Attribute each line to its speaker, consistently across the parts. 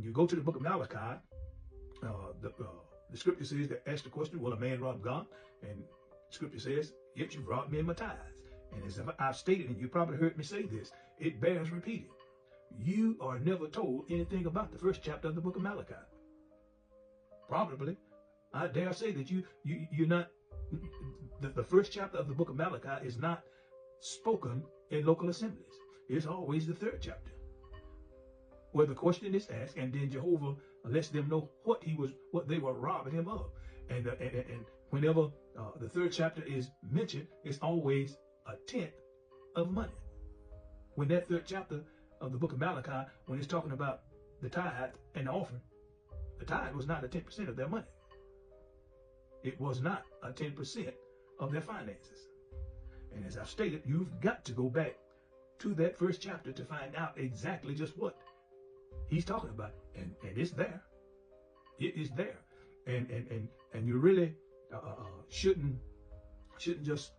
Speaker 1: you go to the book of Malachi, the scripture says that ask the question, will a man rob God? And scripture says, yet you've robbed me in my tithes. And as I've stated, and you probably heard me say this, it bears repeating. You are never told anything about the first chapter of the book of Malachi. Probably, I dare say that you're not, the first chapter of the book of Malachi is not spoken in local assemblies. It's always the third chapter, where the question is asked, and then Jehovah lets them know what they were robbing him of. And whenever the third chapter is mentioned, it's always a tenth of money. When that third chapter of the book of Malachi, when it's talking about the tithe and the offering, the tithe was not a 10% of their money. It was not a 10% of their finances. And as I've stated, you've got to go back to that first chapter to find out exactly just what he's talking about. And it's there. It is there. And you really shouldn't just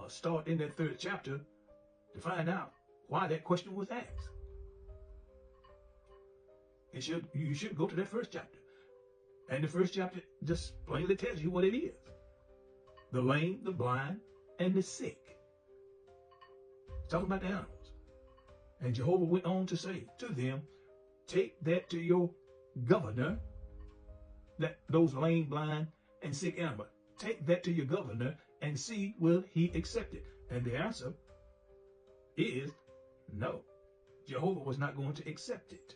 Speaker 1: start in that third chapter to find out why that question was asked. You should go to that first chapter. And the first chapter just plainly tells you what it is. The lame, the blind, and the sick. It's talking about the animals. And Jehovah went on to say to them, take that to your governor, those lame, blind, and sick animals. Take that to your governor and see, will he accept it? And the answer is no. Jehovah was not going to accept it.